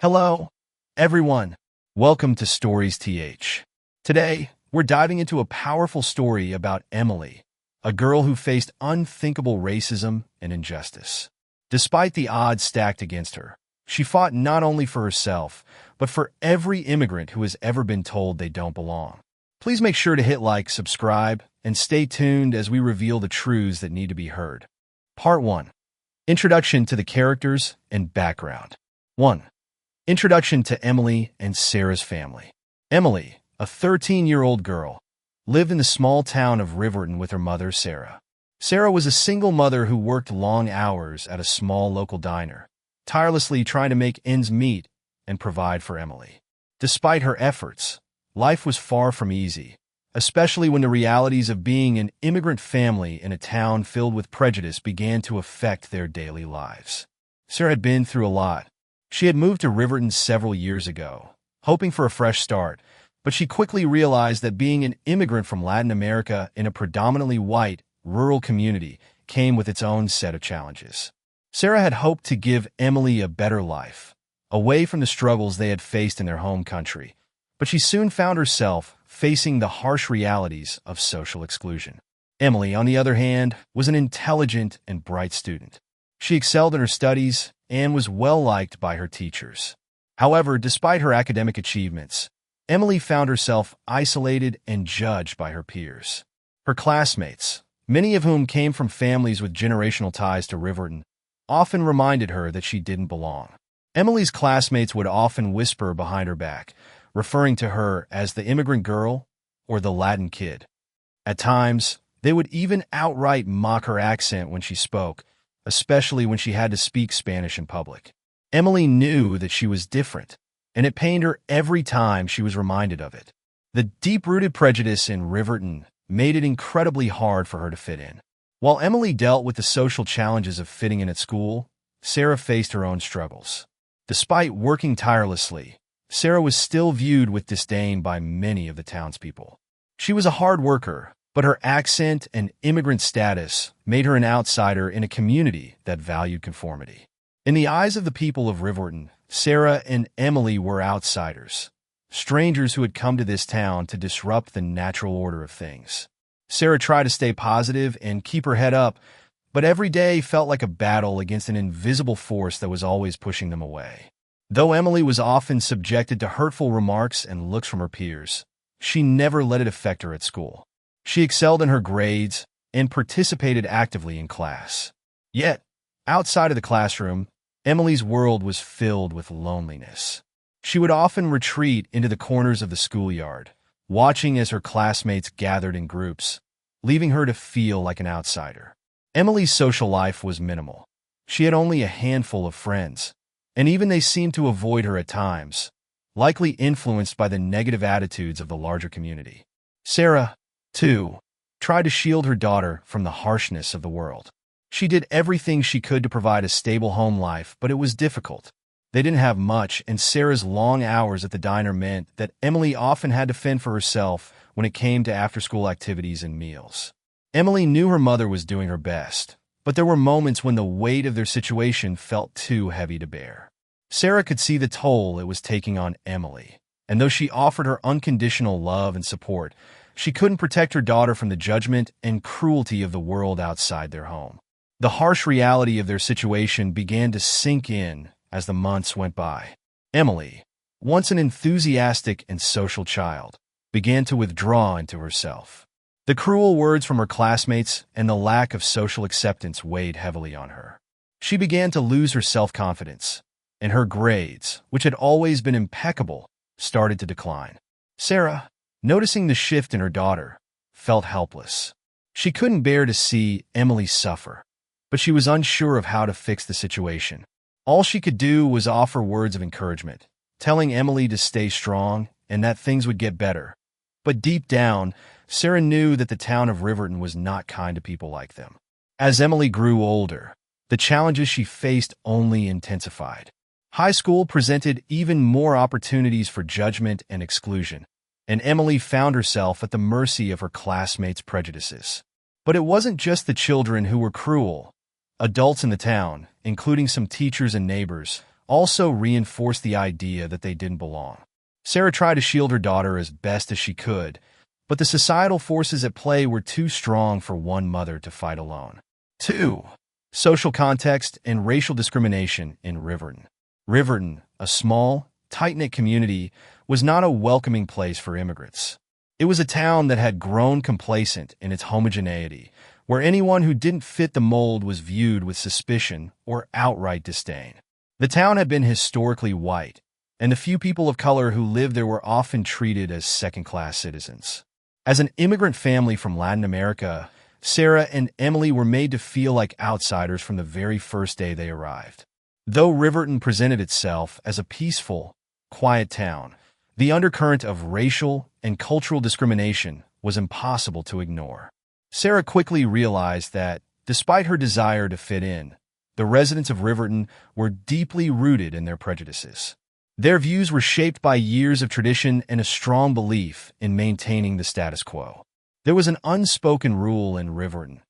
Hello, everyone. Welcome to Stories TH. Today, we're diving into a powerful story about Emily, a girl who faced unthinkable racism and injustice. Despite the odds stacked against her, she fought not only for herself, but for every immigrant who has ever been told they don't belong. Please make sure to hit like, subscribe, and stay tuned as we reveal the truths that need to be heard. Part 1. Introduction to the characters and background. 1. Introduction to Emily and Sarah's family. Emily, a 13-year-old girl, lived in the small town of Riverton with her mother, Sarah. Sarah was a single mother who worked long hours at a small local diner, tirelessly trying to make ends meet and provide for Emily. Despite her efforts, life was far from easy, especially when the realities of being an immigrant family in a town filled with prejudice began to affect their daily lives. Sarah had been through a lot. She had moved to Riverton several years ago, hoping for a fresh start, but she quickly realized that being an immigrant from Latin America in a predominantly white, rural community came with its own set of challenges. Sarah had hoped to give Emily a better life, away from the struggles they had faced in their home country, but she soon found herself facing the harsh realities of social exclusion. Emily, on the other hand, was an intelligent and bright student. She excelled in her studies and was well-liked by her teachers. However, despite her academic achievements, Emily found herself isolated and judged by her peers. Her classmates, many of whom came from families with generational ties to Riverton, often reminded her that she didn't belong. Emily's classmates would often whisper behind her back, referring to her as the immigrant girl or the Latin kid. At times, they would even outright mock her accent when she spoke, especially when she had to speak Spanish in public. Emily knew that she was different, and it pained her every time she was reminded of it. The deep-rooted prejudice in Riverton made it incredibly hard for her to fit in. While Emily dealt with the social challenges of fitting in at school, Sarah faced her own struggles. Despite working tirelessly, Sarah was still viewed with disdain by many of the townspeople. She was a hard worker, but her accent and immigrant status made her an outsider in a community that valued conformity. In the eyes of the people of Riverton, Sarah and Emily were outsiders, strangers who had come to this town to disrupt the natural order of things. Sarah tried to stay positive and keep her head up, but every day felt like a battle against an invisible force that was always pushing them away. Though Emily was often subjected to hurtful remarks and looks from her peers, she never let it affect her at school. She excelled in her grades and participated actively in class. Yet, outside of the classroom, Emily's world was filled with loneliness. She would often retreat into the corners of the schoolyard, watching as her classmates gathered in groups, leaving her to feel like an outsider. Emily's social life was minimal. She had only a handful of friends, and even they seemed to avoid her at times, likely influenced by the negative attitudes of the larger community. Sarah, too, tried to shield her daughter from the harshness of the world. She did everything she could to provide a stable home life, but it was difficult. They didn't have much, and Sarah's long hours at the diner meant that Emily often had to fend for herself when it came to after-school activities and meals. Emily knew her mother was doing her best, but there were moments when the weight of their situation felt too heavy to bear. Sarah could see the toll it was taking on Emily, and though she offered her unconditional love and support, she couldn't protect her daughter from the judgment and cruelty of the world outside their home. The harsh reality of their situation began to sink in as the months went by. Emily, once an enthusiastic and social child, began to withdraw into herself. The cruel words from her classmates and the lack of social acceptance weighed heavily on her. She began to lose her self-confidence, and her grades, which had always been impeccable, started to decline. Sarah, noticing the shift in her daughter, felt helpless. She couldn't bear to see Emily suffer, but she was unsure of how to fix the situation. All she could do was offer words of encouragement, telling Emily to stay strong and that things would get better. But deep down, Sarah knew that the town of Riverton was not kind to people like them. As Emily grew older, the challenges she faced only intensified. High school presented even more opportunities for judgment and exclusion, and Emily found herself at the mercy of her classmates' prejudices. But it wasn't just the children who were cruel. Adults in the town, including some teachers and neighbors, also reinforced the idea that they didn't belong. Sarah tried to shield her daughter as best as she could, but the societal forces at play were too strong for one mother to fight alone. 2. Social context and racial discrimination in Riverton. Riverton, a small, tight-knit community, was not a welcoming place for immigrants. It was a town that had grown complacent in its homogeneity, where anyone who didn't fit the mold was viewed with suspicion or outright disdain. The town had been historically white, and the few people of color who lived there were often treated as second-class citizens. As an immigrant family from Latin America, Sarah and Emily were made to feel like outsiders from the very first day they arrived. Though Riverton presented itself as a peaceful, quiet town, the undercurrent of racial and cultural discrimination was impossible to ignore. Sarah quickly realized that, despite her desire to fit in, the residents of Riverton were deeply rooted in their prejudices. Their views were shaped by years of tradition and a strong belief in maintaining the status quo. There was an unspoken rule in Riverton.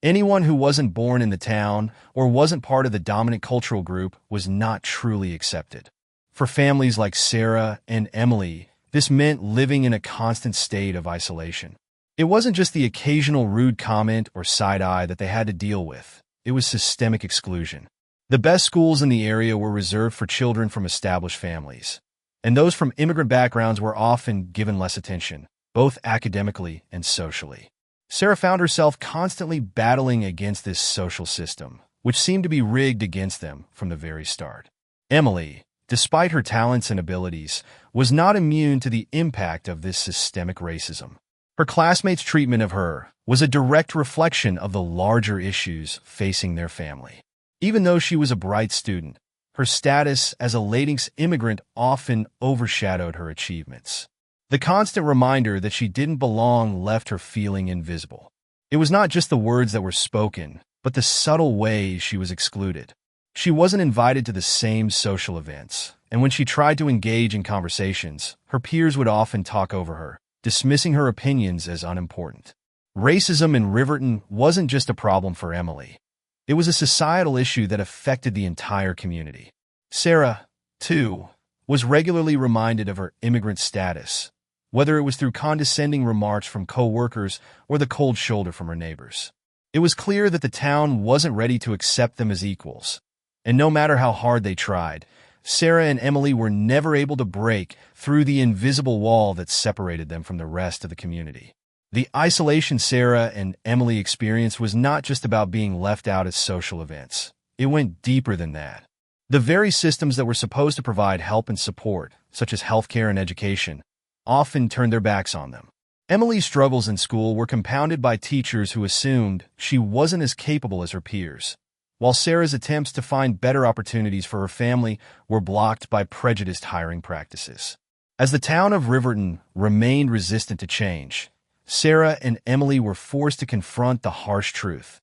Anyone who wasn't born in the town or wasn't part of the dominant cultural group was not truly accepted. For families like Sarah and Emily, this meant living in a constant state of isolation. It wasn't just the occasional rude comment or side eye that they had to deal with. It was systemic exclusion. The best schools in the area were reserved for children from established families, and those from immigrant backgrounds were often given less attention, both academically and socially. Sarah found herself constantly battling against this social system, which seemed to be rigged against them from the very start. Emily, despite her talents and abilities, was not immune to the impact of this systemic racism. Her classmates' treatment of her was a direct reflection of the larger issues facing their family. Even though she was a bright student, her status as a Latinx immigrant often overshadowed her achievements. The constant reminder that she didn't belong left her feeling invisible. It was not just the words that were spoken, but the subtle ways she was excluded. She wasn't invited to the same social events, and when she tried to engage in conversations, her peers would often talk over her, dismissing her opinions as unimportant. Racism in Riverton wasn't just a problem for Emily. It was a societal issue that affected the entire community. Sarah, too, was regularly reminded of her immigrant status, whether it was through condescending remarks from co-workers or the cold shoulder from her neighbors. It was clear that the town wasn't ready to accept them as equals, and no matter how hard they tried, Sarah and Emily were never able to break through the invisible wall that separated them from the rest of the community. The isolation Sarah and Emily experienced was not just about being left out at social events. It went deeper than that. The very systems that were supposed to provide help and support, such as healthcare and education, often turned their backs on them. Emily's struggles in school were compounded by teachers who assumed she wasn't as capable as her peers, while Sarah's attempts to find better opportunities for her family were blocked by prejudiced hiring practices. As the town of Riverton remained resistant to change, Sarah and Emily were forced to confront the harsh truth.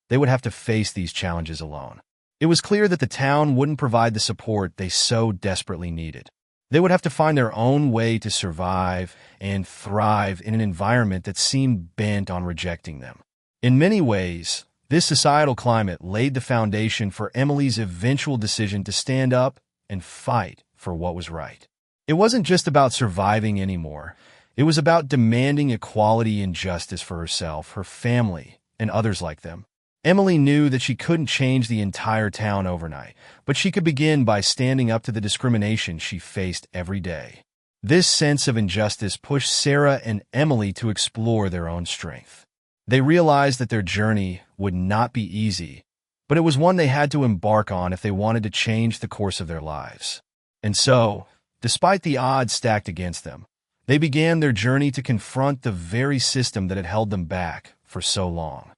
They would have to face these challenges alone. It was clear that the town wouldn't provide the support they so desperately needed. They would have to find their own way to survive and thrive in an environment that seemed bent on rejecting them. In many ways, this societal climate laid the foundation for Emily's eventual decision to stand up and fight for what was right. It wasn't just about surviving anymore. It was about demanding equality and justice for herself, her family, and others like them. Emily knew that she couldn't change the entire town overnight, but she could begin by standing up to the discrimination she faced every day. This sense of injustice pushed Sarah and Emily to explore their own strength. They realized that their journey would not be easy, but it was one they had to embark on if they wanted to change the course of their lives. And so, despite the odds stacked against them, they began their journey to confront the very system that had held them back for so long.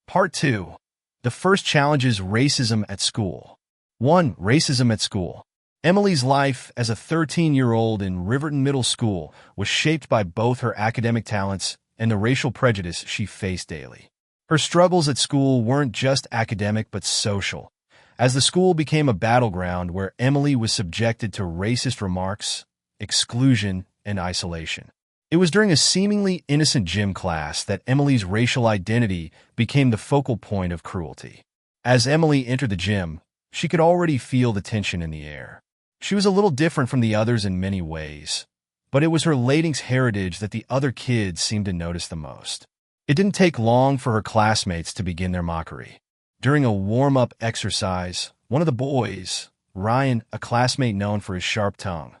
Part 2. The first challenge is racism at school. 1. Racism at school. Emily's life as a 13-year-old in Riverton Middle School was shaped by both her academic talents and the racial prejudice she faced daily. Her struggles at school weren't just academic but social, as the school became a battleground where Emily was subjected to racist remarks, exclusion, and isolation. It was during a seemingly innocent gym class that Emily's racial identity became the focal point of cruelty. As Emily entered the gym, she could already feel the tension in the air. She was a little different from the others in many ways, but it was her Latinx heritage that the other kids seemed to notice the most. It didn't take long for her classmates to begin their mockery. During a warm-up exercise, one of the boys, Ryan, a classmate known for his sharp tongue,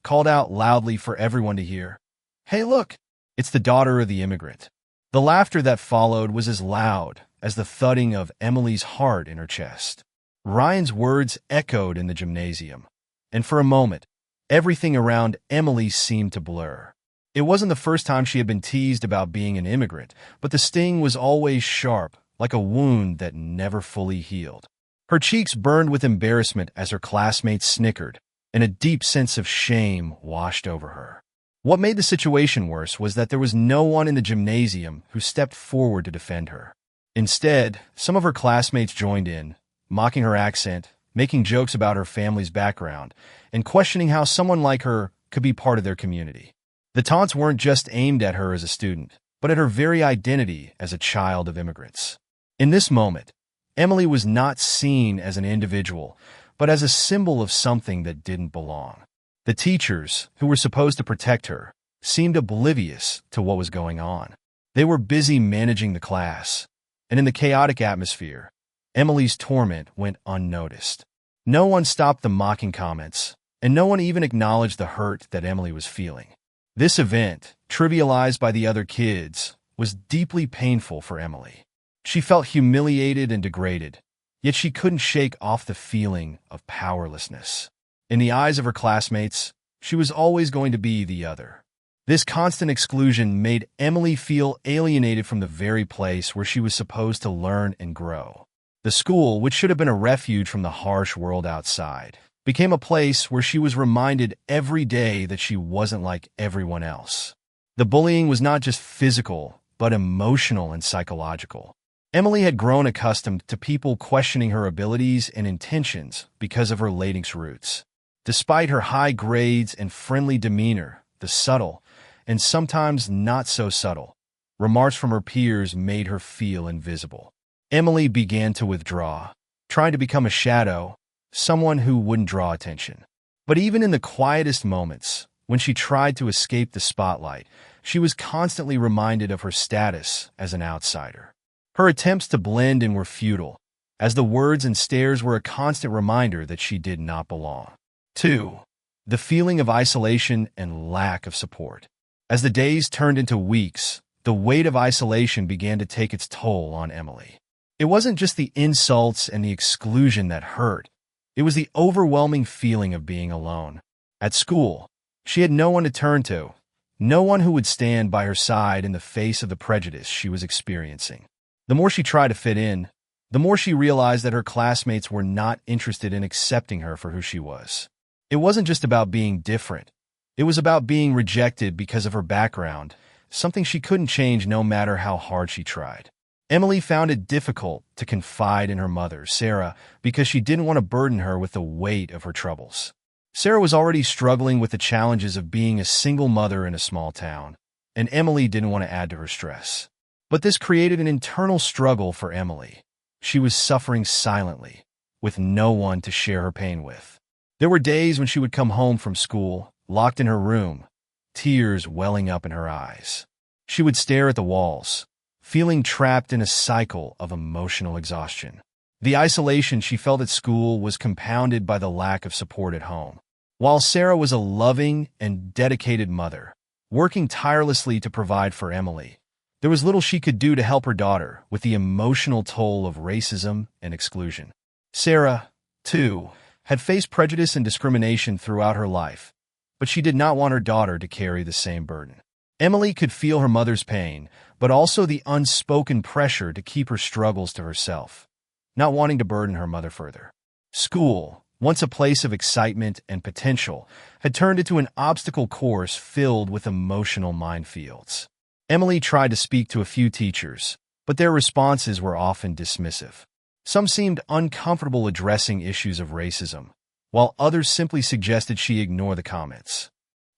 called out loudly for everyone to hear, "Hey, look, it's the daughter of the immigrant." The laughter that followed was as loud as the thudding of Emily's heart in her chest. Ryan's words echoed in the gymnasium, and for a moment, everything around Emily seemed to blur. It wasn't the first time she had been teased about being an immigrant, but the sting was always sharp, like a wound that never fully healed. Her cheeks burned with embarrassment as her classmates snickered, and a deep sense of shame washed over her. What made the situation worse was that there was no one in the gymnasium who stepped forward to defend her. Instead, some of her classmates joined in, mocking her accent, making jokes about her family's background, and questioning how someone like her could be part of their community. The taunts weren't just aimed at her as a student, but at her very identity as a child of immigrants. In this moment, Emily was not seen as an individual, but as a symbol of something that didn't belong. The teachers, who were supposed to protect her, seemed oblivious to what was going on. They were busy managing the class, and in the chaotic atmosphere, Emily's torment went unnoticed. No one stopped the mocking comments, and no one even acknowledged the hurt that Emily was feeling. This event, trivialized by the other kids, was deeply painful for Emily. She felt humiliated and degraded, yet she couldn't shake off the feeling of powerlessness. In the eyes of her classmates, she was always going to be the other. This constant exclusion made Emily feel alienated from the very place where she was supposed to learn and grow. The school, which should have been a refuge from the harsh world outside, became a place where she was reminded every day that she wasn't like everyone else. The bullying was not just physical, but emotional and psychological. Emily had grown accustomed to people questioning her abilities and intentions because of her Latinx roots. Despite her high grades and friendly demeanor, the subtle, and sometimes not so subtle, remarks from her peers made her feel invisible. Emily began to withdraw, trying to become a shadow, someone who wouldn't draw attention. But even in the quietest moments, when she tried to escape the spotlight, she was constantly reminded of her status as an outsider. Her attempts to blend in were futile, as the words and stares were a constant reminder that she did not belong. 2. The feeling of isolation and lack of support. As the days turned into weeks, the weight of isolation began to take its toll on Emily. It wasn't just the insults and the exclusion that hurt. It was the overwhelming feeling of being alone. At school, she had no one to turn to, no one who would stand by her side in the face of the prejudice she was experiencing. The more she tried to fit in, the more she realized that her classmates were not interested in accepting her for who she was. It wasn't just about being different. It was about being rejected because of her background, something she couldn't change no matter how hard she tried. Emily found it difficult to confide in her mother, Sarah, because she didn't want to burden her with the weight of her troubles. Sarah was already struggling with the challenges of being a single mother in a small town, and Emily didn't want to add to her stress. But this created an internal struggle for Emily. She was suffering silently, with no one to share her pain with. There were days when she would come home from school, locked in her room, tears welling up in her eyes. She would stare at the walls, feeling trapped in a cycle of emotional exhaustion. The isolation she felt at school was compounded by the lack of support at home. While Sarah was a loving and dedicated mother, working tirelessly to provide for Emily, there was little she could do to help her daughter with the emotional toll of racism and exclusion. Sarah, too, had faced prejudice and discrimination throughout her life, but she did not want her daughter to carry the same burden. Emily could feel her mother's pain, but also the unspoken pressure to keep her struggles to herself, not wanting to burden her mother further. School, once a place of excitement and potential, had turned into an obstacle course filled with emotional minefields. Emily tried to speak to a few teachers, but their responses were often dismissive. Some seemed uncomfortable addressing issues of racism, while others simply suggested she ignore the comments.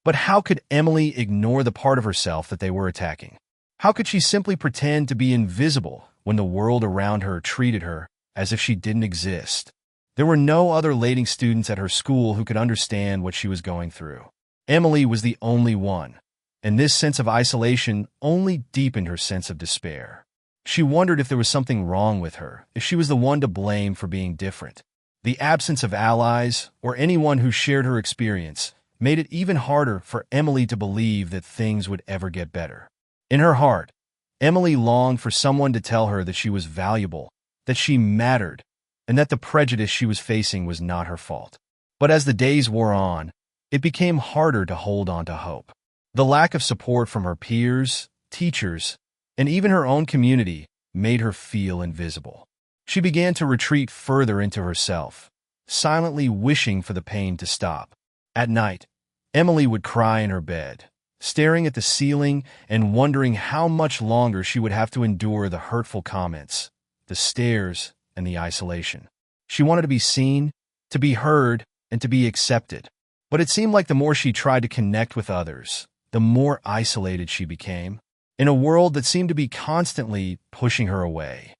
But how could Emily ignore the part of herself that they were attacking? How could she simply pretend to be invisible when the world around her treated her as if she didn't exist? There were no other lading students at her school who could understand what she was going through. Emily was the only one, and this sense of isolation only deepened her sense of despair. She wondered if there was something wrong with her, if she was the one to blame for being different. The absence of allies, or anyone who shared her experience, made it even harder for Emily to believe that things would ever get better. In her heart, Emily longed for someone to tell her that she was valuable, that she mattered, and that the prejudice she was facing was not her fault. But as the days wore on, it became harder to hold on to hope. The lack of support from her peers, teachers, and even her own community made her feel invisible. She began to retreat further into herself, silently wishing for the pain to stop. At night, Emily would cry in her bed, staring at the ceiling and wondering how much longer she would have to endure the hurtful comments, the stares, and the isolation. She wanted to be seen, to be heard, and to be accepted. But it seemed like the more she tried to connect with others, the more isolated she became. In a world that seemed to be constantly pushing her away,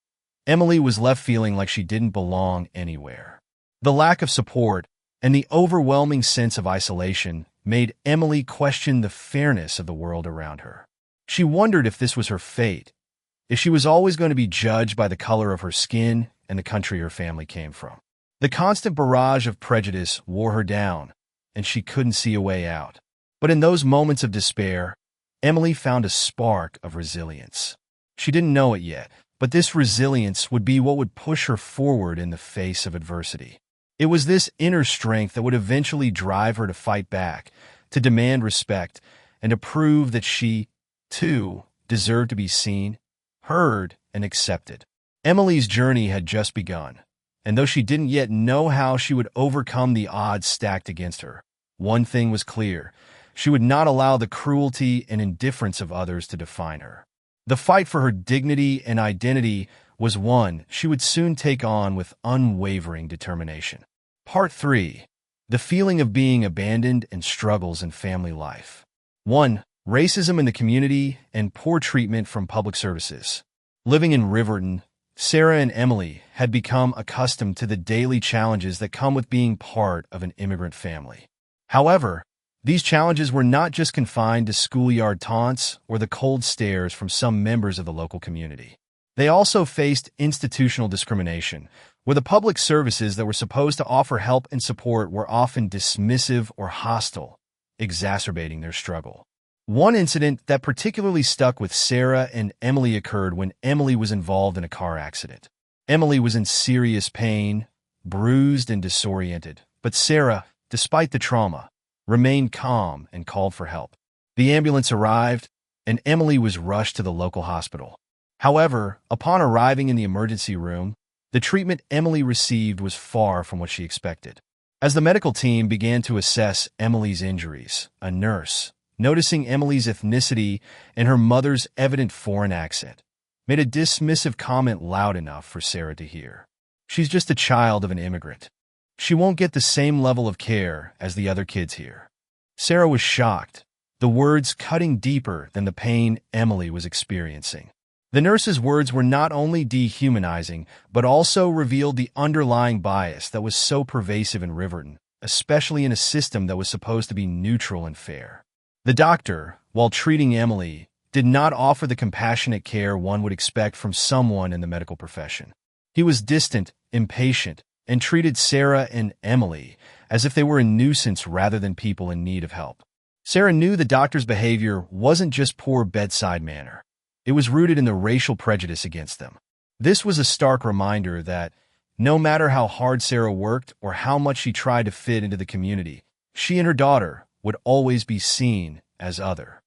Emily was left feeling like she didn't belong anywhere. The lack of support and the overwhelming sense of isolation made Emily question the fairness of the world around her. She wondered if this was her fate, if she was always going to be judged by the color of her skin and the country her family came from. The constant barrage of prejudice wore her down, and she couldn't see a way out. But in those moments of despair, Emily found a spark of resilience. She didn't know it yet, but this resilience would be what would push her forward in the face of adversity. It was this inner strength that would eventually drive her to fight back, to demand respect, and to prove that she, too, deserved to be seen, heard, and accepted. Emily's journey had just begun, and though she didn't yet know how she would overcome the odds stacked against her, one thing was clear: she would not allow the cruelty and indifference of others to define her. The fight for her dignity and identity was one she would soon take on with unwavering determination. Part 3. The feeling of being abandoned and struggles in family life. 1. Racism in the community and poor treatment from public services. Living in Riverton, Sarah and Emily had become accustomed to the daily challenges that come with being part of an immigrant family. However, these challenges were not just confined to schoolyard taunts or the cold stares from some members of the local community. They also faced institutional discrimination, where the public services that were supposed to offer help and support were often dismissive or hostile, exacerbating their struggle. One incident that particularly stuck with Sarah and Emily occurred when Emily was involved in a car accident. Emily was in serious pain, bruised and disoriented, but Sarah, despite the trauma, remained calm and called for help. The ambulance arrived, and Emily was rushed to the local hospital. However, upon arriving in the emergency room, the treatment Emily received was far from what she expected. As the medical team began to assess Emily's injuries, a nurse, noticing Emily's ethnicity and her mother's evident foreign accent, made a dismissive comment loud enough for Sarah to hear. "She's just a child of an immigrant. She won't get the same level of care as the other kids here." Sarah was shocked, the words cutting deeper than the pain Emily was experiencing. The nurse's words were not only dehumanizing, but also revealed the underlying bias that was so pervasive in Riverton, especially in a system that was supposed to be neutral and fair. The doctor, while treating Emily, did not offer the compassionate care one would expect from someone in the medical profession. He was distant, impatient, and treated Sarah and Emily as if they were a nuisance rather than people in need of help. Sarah knew the doctor's behavior wasn't just poor bedside manner. It was rooted in the racial prejudice against them. This was a stark reminder that, no matter how hard Sarah worked or how much she tried to fit into the community, she and her daughter would always be seen as other.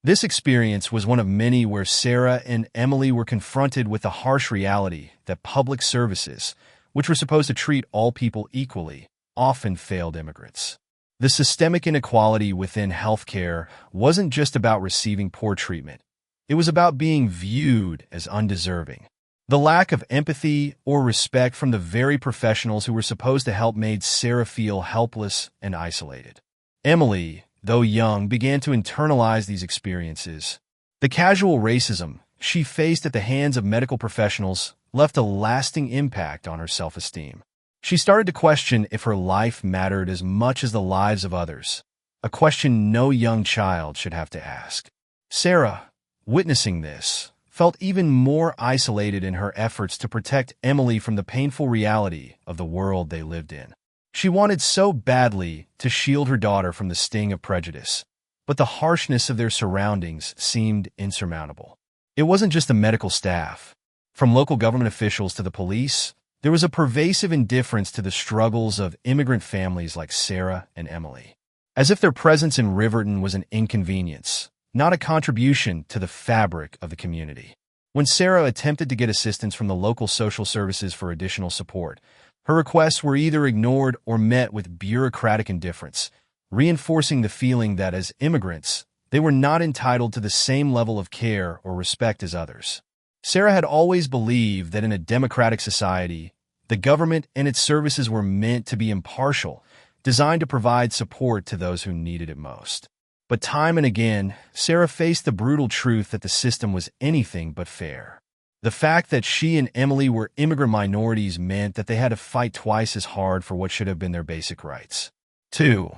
This experience was one of many where Sarah and Emily were confronted with the harsh reality that public services, which were supposed to treat all people equally, often failed immigrants. The systemic inequality within healthcare wasn't just about receiving poor treatment. It was about being viewed as undeserving. The lack of empathy or respect from the very professionals who were supposed to help made Sarah feel helpless and isolated. Emily, though young, began to internalize these experiences. The casual racism she faced at the hands of medical professionals left a lasting impact on her self-esteem. She started to question if her life mattered as much as the lives of others, a question no young child should have to ask. Sarah, witnessing this, felt even more isolated in her efforts to protect Emily from the painful reality of the world they lived in. She wanted so badly to shield her daughter from the sting of prejudice, but the harshness of their surroundings seemed insurmountable. It wasn't just the medical staff. From local government officials to the police, there was a pervasive indifference to the struggles of immigrant families like Sarah and Emily, as if their presence in Riverton was an inconvenience, not a contribution to the fabric of the community. When Sarah attempted to get assistance from the local social services for additional support, her requests were either ignored or met with bureaucratic indifference, reinforcing the feeling that as immigrants, they were not entitled to the same level of care or respect as others. Sarah had always believed that in a democratic society, the government and its services were meant to be impartial, designed to provide support to those who needed it most. But time and again, Sarah faced the brutal truth that the system was anything but fair. The fact that she and Emily were immigrant minorities meant that they had to fight twice as hard for what should have been their basic rights. 2.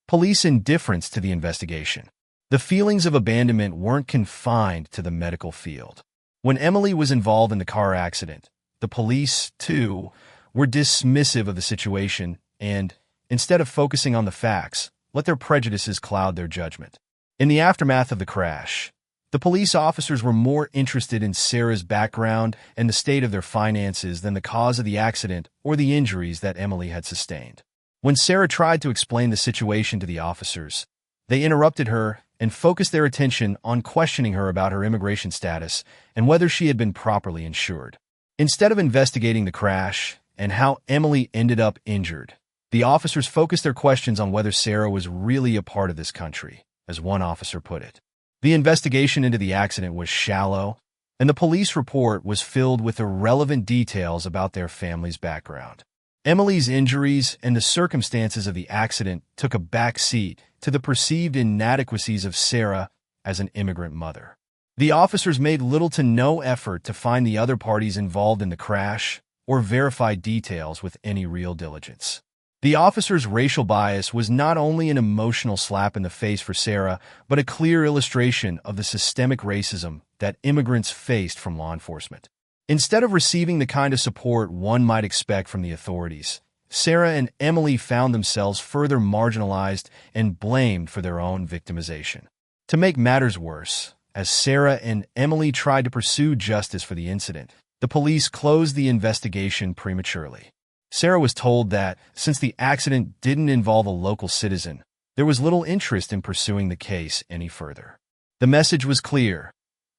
Police indifference to the investigation. The feelings of abandonment weren't confined to the medical field. When Emily was involved in the car accident, the police, too, were dismissive of the situation and, instead of focusing on the facts, let their prejudices cloud their judgment. In the aftermath of the crash, the police officers were more interested in Sarah's background and the state of their finances than the cause of the accident or the injuries that Emily had sustained. When Sarah tried to explain the situation to the officers, they interrupted her and focused their attention on questioning her about her immigration status and whether she had been properly insured. Instead of investigating the crash and how Emily ended up injured, the officers focused their questions on whether Sarah was really a part of this country, as one officer put it. The investigation into the accident was shallow, and the police report was filled with irrelevant details about their family's background. Emily's injuries and the circumstances of the accident took a back seat to the perceived inadequacies of Sarah as an immigrant mother. The officers made little to no effort to find the other parties involved in the crash or verify details with any real diligence. The officers' racial bias was not only an emotional slap in the face for Sarah, but a clear illustration of the systemic racism that immigrants faced from law enforcement. Instead of receiving the kind of support one might expect from the authorities, Sarah and Emily found themselves further marginalized and blamed for their own victimization. To make matters worse, as Sarah and Emily tried to pursue justice for the incident, the police closed the investigation prematurely. Sarah was told that, since the accident didn't involve a local citizen, there was little interest in pursuing the case any further. The message was clear.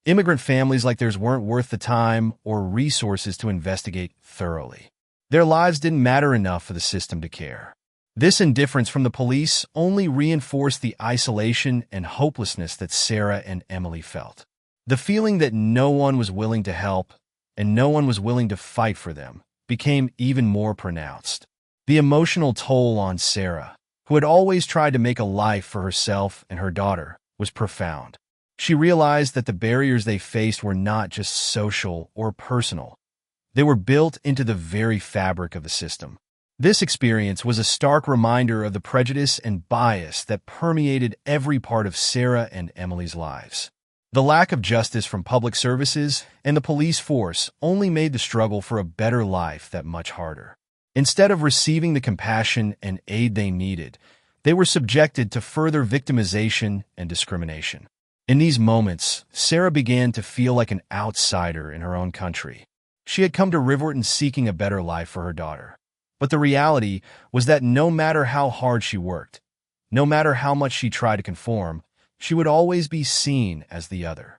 Immigrant families like theirs weren't worth the time or resources to investigate thoroughly. Their lives didn't matter enough for the system to care. This indifference from the police only reinforced the isolation and hopelessness that Sarah and Emily felt. The feeling that no one was willing to help and no one was willing to fight for them became even more pronounced. The emotional toll on Sarah, who had always tried to make a life for herself and her daughter, was profound. She realized that the barriers they faced were not just social or personal. They were built into the very fabric of the system. This experience was a stark reminder of the prejudice and bias that permeated every part of Sarah and Emily's lives. The lack of justice from public services and the police force only made the struggle for a better life that much harder. Instead of receiving the compassion and aid they needed, they were subjected to further victimization and discrimination. In these moments, Sarah began to feel like an outsider in her own country. She had come to Riverton seeking a better life for her daughter. But the reality was that no matter how hard she worked, no matter how much she tried to conform, she would always be seen as the other.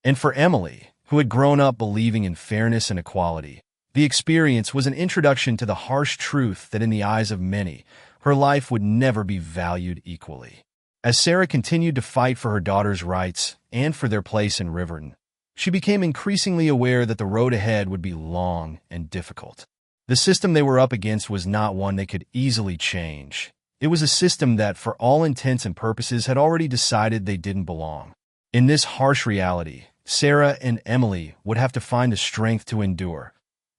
And for Emily, who had grown up believing in fairness and equality, the experience was an introduction to the harsh truth that in the eyes of many, her life would never be valued equally. As Sarah continued to fight for her daughter's rights and for their place in Riverton, she became increasingly aware that the road ahead would be long and difficult. The system they were up against was not one they could easily change. It was a system that, for all intents and purposes, had already decided they didn't belong. In this harsh reality, Sarah and Emily would have to find the strength to endure.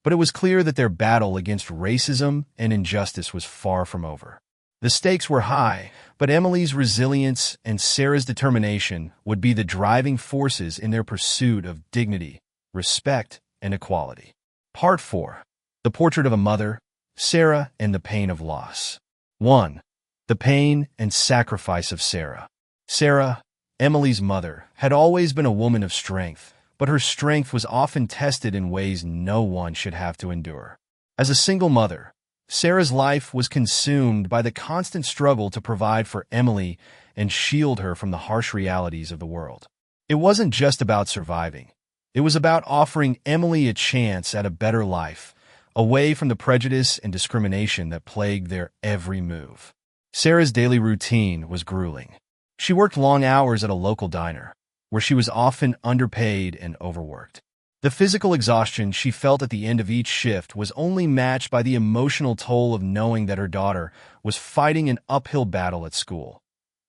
But it was clear that their battle against racism and injustice was far from over. The stakes were high, but Emily's resilience and Sarah's determination would be the driving forces in their pursuit of dignity, respect, and equality. Part 4. The Portrait of a Mother, Sarah and the Pain of Loss. 1. The pain and sacrifice of Sarah. Sarah, Emily's mother, had always been a woman of strength, but her strength was often tested in ways no one should have to endure. As a single mother, Sarah's life was consumed by the constant struggle to provide for Emily and shield her from the harsh realities of the world. It wasn't just about surviving. It was about offering Emily a chance at a better life, away from the prejudice and discrimination that plagued their every move. Sarah's daily routine was grueling. She worked long hours at a local diner, where she was often underpaid and overworked. The physical exhaustion she felt at the end of each shift was only matched by the emotional toll of knowing that her daughter was fighting an uphill battle at school,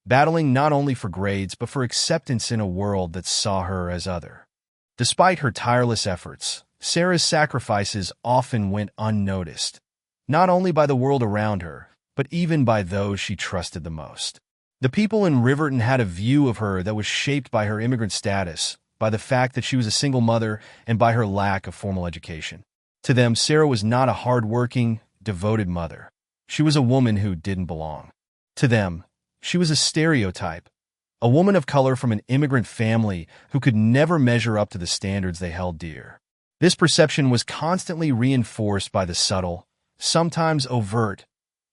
battling not only for grades but for acceptance in a world that saw her as other. Despite her tireless efforts, Sarah's sacrifices often went unnoticed, not only by the world around her, but even by those she trusted the most. The people in Riverton had a view of her that was shaped by her immigrant status, by the fact that she was a single mother, and by her lack of formal education. To them, Sarah was not a hard-working, devoted mother. She was a woman who didn't belong. To them, she was a stereotype, a woman of color from an immigrant family who could never measure up to the standards they held dear. This perception was constantly reinforced by the subtle, sometimes overt,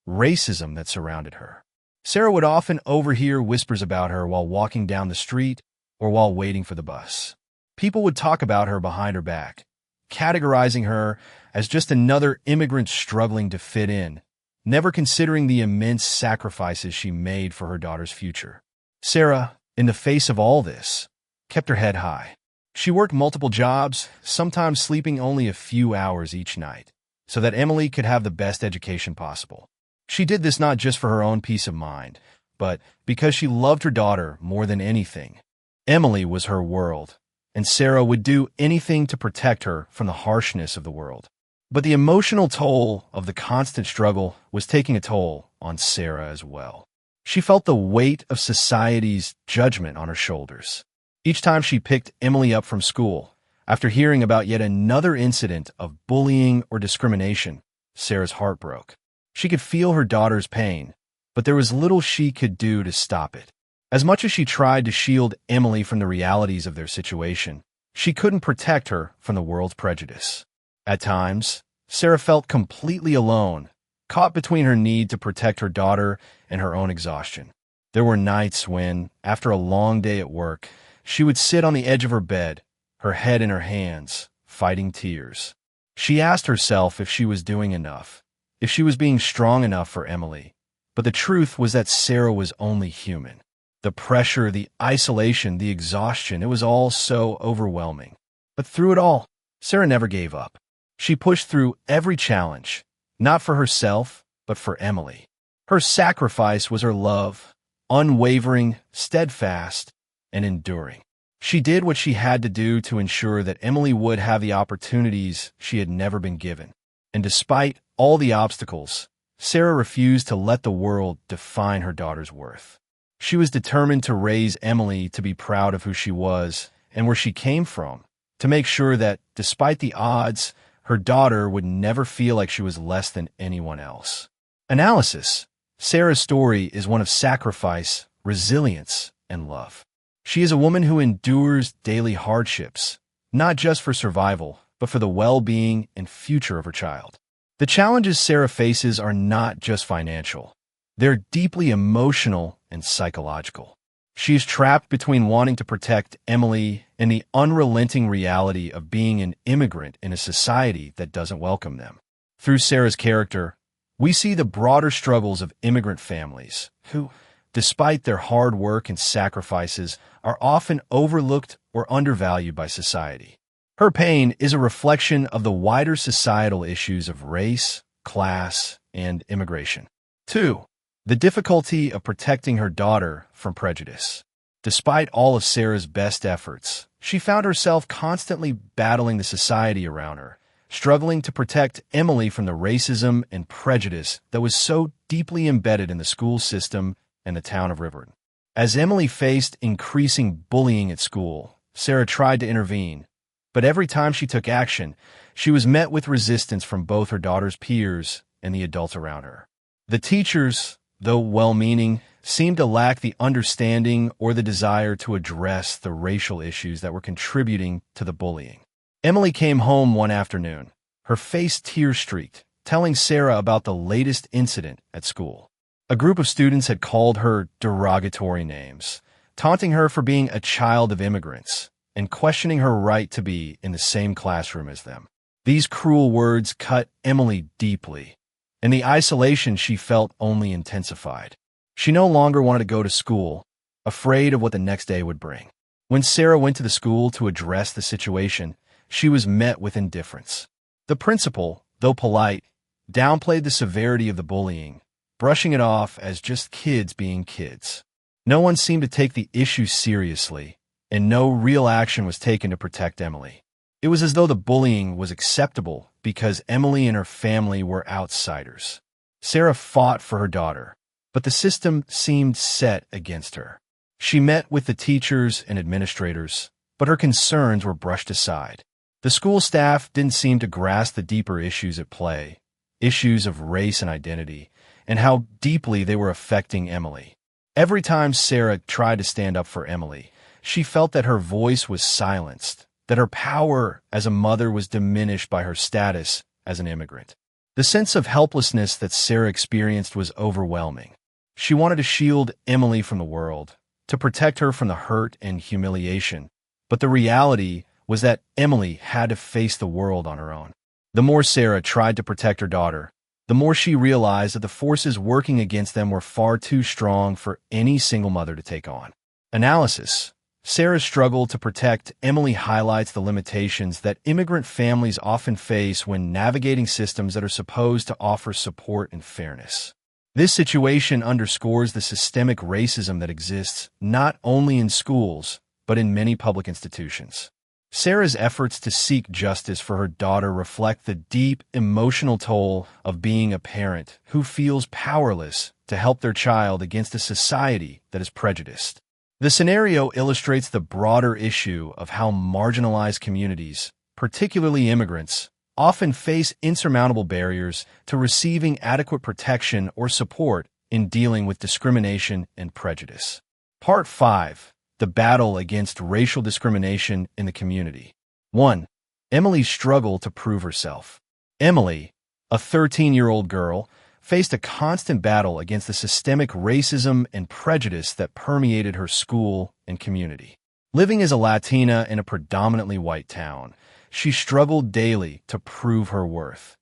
racism that surrounded her. Sarah would often overhear whispers about her while walking down the street or while waiting for the bus. People would talk about her behind her back, categorizing her as just another immigrant struggling to fit in, never considering the immense sacrifices she made for her daughter's future. Sarah, in the face of all this, kept her head high. She worked multiple jobs, sometimes sleeping only a few hours each night, so that Emily could have the best education possible. She did this not just for her own peace of mind, but because she loved her daughter more than anything. Emily was her world, and Sarah would do anything to protect her from the harshness of the world. But the emotional toll of the constant struggle was taking a toll on Sarah as well. She felt the weight of society's judgment on her shoulders. Each time she picked Emily up from school, after hearing about yet another incident of bullying or discrimination, Sarah's heart broke. She could feel her daughter's pain, but there was little she could do to stop it. As much as she tried to shield Emily from the realities of their situation, she couldn't protect her from the world's prejudice. At times, Sarah felt completely alone, caught between her need to protect her daughter and her own exhaustion. There were nights when, after a long day at work, she would sit on the edge of her bed, her head in her hands, fighting tears. She asked herself if she was doing enough, if she was being strong enough for Emily. But the truth was that Sarah was only human. The pressure, the isolation, the exhaustion, it was all so overwhelming. But through it all, Sarah never gave up. She pushed through every challenge, not for herself, but for Emily. Her sacrifice was her love, unwavering, steadfast, and enduring. She did what she had to do to ensure that Emily would have the opportunities she had never been given. And despite all the obstacles, Sarah refused to let the world define her daughter's worth. She was determined to raise Emily to be proud of who she was and where she came from, to make sure that, despite the odds, her daughter would never feel like she was less than anyone else. Analysis. Sarah's story is one of sacrifice, resilience, and love. She is a woman who endures daily hardships, not just for survival, but for the well-being and future of her child. The challenges Sarah faces are not just financial. They're deeply emotional and psychological. She is trapped between wanting to protect Emily and the unrelenting reality of being an immigrant in a society that doesn't welcome them. Through Sarah's character, we see the broader struggles of immigrant families who, despite their hard work and sacrifices, are often overlooked or undervalued by society. Her pain is a reflection of the wider societal issues of race, class, and immigration. 2. The difficulty of protecting her daughter from prejudice. Despite all of Sarah's best efforts, she found herself constantly battling the society around her, struggling to protect Emily from the racism and prejudice that was so deeply embedded in the school system and the town of Riverton. As Emily faced increasing bullying at school, Sarah tried to intervene, but every time she took action, she was met with resistance from both her daughter's peers and the adults around her. The teachers, though well-meaning, seemed to lack the understanding or the desire to address the racial issues that were contributing to the bullying. Emily came home one afternoon, her face tear-streaked, telling Sarah about the latest incident at school. A group of students had called her derogatory names, taunting her for being a child of immigrants and questioning her right to be in the same classroom as them. These cruel words cut Emily deeply, and the isolation she felt only intensified. She no longer wanted to go to school, afraid of what the next day would bring. When Sarah went to the school to address the situation, she was met with indifference. The principal, though polite, downplayed the severity of the bullying, brushing it off as just kids being kids. No one seemed to take the issue seriously, and no real action was taken to protect Emily. It was as though the bullying was acceptable because Emily and her family were outsiders. Sarah fought for her daughter, but the system seemed set against her. She met with the teachers and administrators, but her concerns were brushed aside. The school staff didn't seem to grasp the deeper issues at play, issues of race and identity, and how deeply they were affecting Emily. Every time Sarah tried to stand up for Emily, she felt that her voice was silenced, that her power as a mother was diminished by her status as an immigrant. The sense of helplessness that Sarah experienced was overwhelming. She wanted to shield Emily from the world, to protect her from the hurt and humiliation, but the reality was that Emily had to face the world on her own. The more Sarah tried to protect her daughter, the more she realized that the forces working against them were far too strong for any single mother to take on. Analysis. Sarah's struggle to protect Emily highlights the limitations that immigrant families often face when navigating systems that are supposed to offer support and fairness. This situation underscores the systemic racism that exists not only in schools, but in many public institutions. Sarah's efforts to seek justice for her daughter reflect the deep emotional toll of being a parent who feels powerless to help their child against a society that is prejudiced. The scenario illustrates the broader issue of how marginalized communities, particularly immigrants, often face insurmountable barriers to receiving adequate protection or support in dealing with discrimination and prejudice. Part 5. The battle against racial discrimination in the community. 1. Emily's struggle to prove herself. Emily, a 13-year-old girl, faced a constant battle against the systemic racism and prejudice that permeated her school and community. Living as a Latina in a predominantly white town, she struggled daily to prove her worth,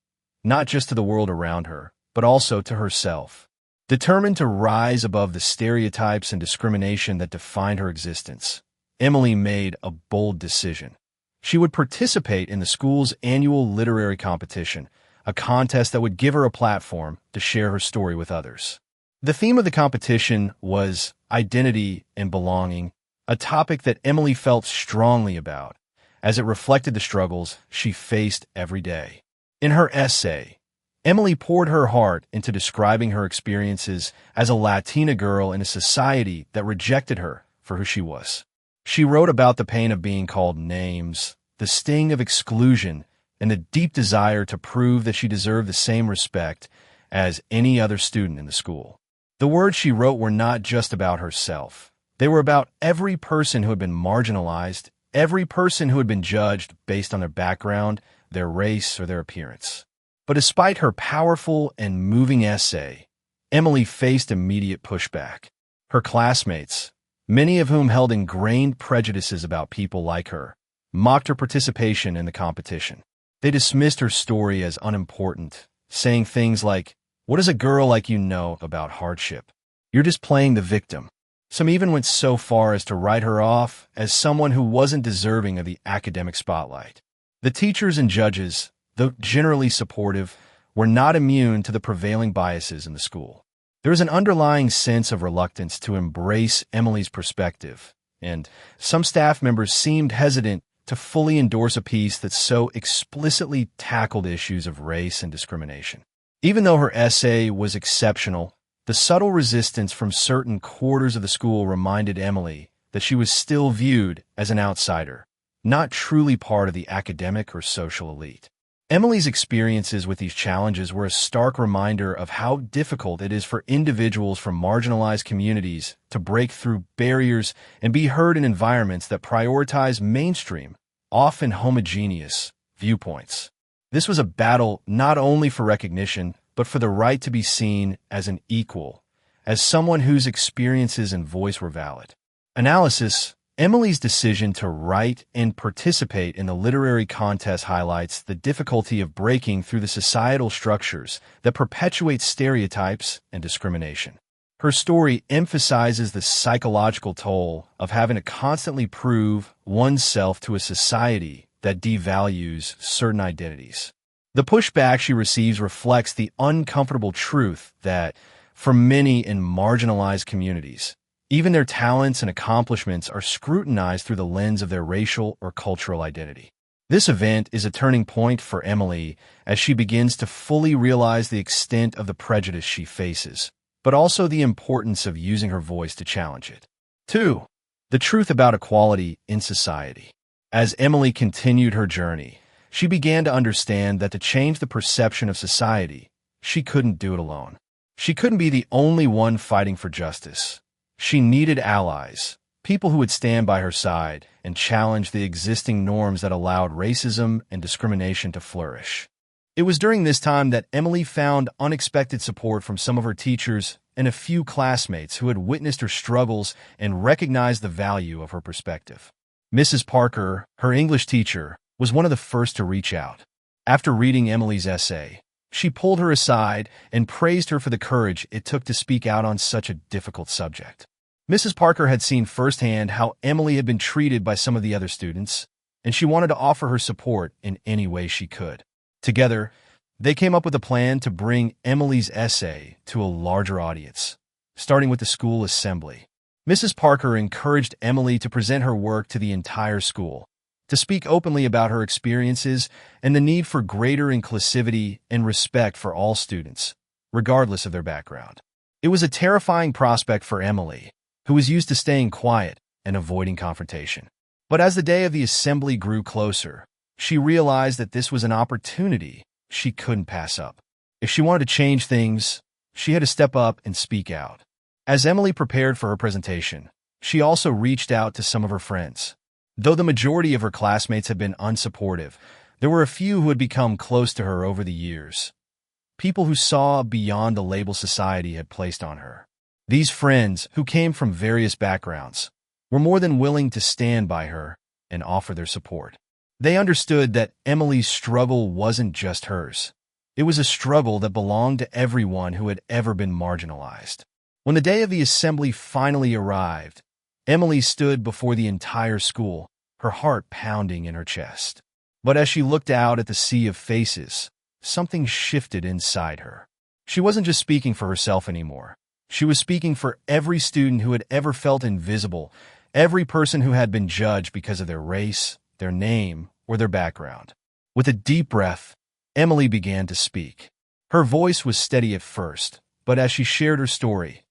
not just to the world around her, but also to herself. Determined to rise above the stereotypes and discrimination that defined her existence, Emily made a bold decision. She would participate in the school's annual literary competition, a contest that would give her a platform to share her story with others. The theme of the competition was identity and belonging, a topic that Emily felt strongly about, as it reflected the struggles she faced every day. In her essay, Emily poured her heart into describing her experiences as a Latina girl in a society that rejected her for who she was. She wrote about the pain of being called names, the sting of exclusion, and the deep desire to prove that she deserved the same respect as any other student in the school. The words she wrote were not just about herself. They were about every person who had been marginalized, every person who had been judged based on their background, their race, or their appearance. But despite her powerful and moving essay, Emily faced immediate pushback. Her classmates, many of whom held ingrained prejudices about people like her, mocked her participation in the competition. They dismissed her story as unimportant, saying things like, "What does a girl like you know about hardship? You're just playing the victim." Some even went so far as to write her off as someone who wasn't deserving of the academic spotlight. The teachers and judges, though generally supportive, were not immune to the prevailing biases in the school. There was an underlying sense of reluctance to embrace Emily's perspective, and some staff members seemed hesitant to fully endorse a piece that so explicitly tackled issues of race and discrimination. Even though her essay was exceptional, the subtle resistance from certain quarters of the school reminded Emily that she was still viewed as an outsider, not truly part of the academic or social elite. Emily's experiences with these challenges were a stark reminder of how difficult it is for individuals from marginalized communities to break through barriers and be heard in environments that prioritize mainstream, often homogeneous, viewpoints. This was a battle not only for recognition, but for the right to be seen as an equal, as someone whose experiences and voice were valid. Analysis: Emily's decision to write and participate in the literary contest highlights the difficulty of breaking through the societal structures that perpetuate stereotypes and discrimination. Her story emphasizes the psychological toll of having to constantly prove oneself to a society that devalues certain identities. The pushback she receives reflects the uncomfortable truth that, for many in marginalized communities, even their talents and accomplishments are scrutinized through the lens of their racial or cultural identity. This event is a turning point for Emily as she begins to fully realize the extent of the prejudice she faces, but also the importance of using her voice to challenge it. 2. The truth about equality in society. As Emily continued her journey, she began to understand that to change the perception of society, she couldn't do it alone. She couldn't be the only one fighting for justice. She needed allies, people who would stand by her side and challenge the existing norms that allowed racism and discrimination to flourish. It was during this time that Emily found unexpected support from some of her teachers and a few classmates who had witnessed her struggles and recognized the value of her perspective. Mrs. Parker, her English teacher, was one of the first to reach out. After reading Emily's essay, she pulled her aside and praised her for the courage it took to speak out on such a difficult subject. Mrs. Parker had seen firsthand how Emily had been treated by some of the other students, and she wanted to offer her support in any way she could. Together, they came up with a plan to bring Emily's essay to a larger audience, starting with the school assembly. Mrs. Parker encouraged Emily to present her work to the entire school, to speak openly about her experiences and the need for greater inclusivity and respect for all students, regardless of their background. It was a terrifying prospect for Emily, who was used to staying quiet and avoiding confrontation. But as the day of the assembly grew closer, she realized that this was an opportunity she couldn't pass up. If she wanted to change things, she had to step up and speak out. As Emily prepared for her presentation, she also reached out to some of her friends. Though the majority of her classmates had been unsupportive, there were a few who had become close to her over the years. People who saw beyond the label society had placed on her. These friends, who came from various backgrounds, were more than willing to stand by her and offer their support. They understood that Emily's struggle wasn't just hers. It was a struggle that belonged to everyone who had ever been marginalized. When the day of the assembly finally arrived, Emily stood before the entire school, her heart pounding in her chest. But as she looked out at the sea of faces, something shifted inside her. She wasn't just speaking for herself anymore. She was speaking for every student who had ever felt invisible, every person who had been judged because of their race, their name, or their background. With a deep breath, Emily began to speak. Her voice was steady at first, but as she shared her story,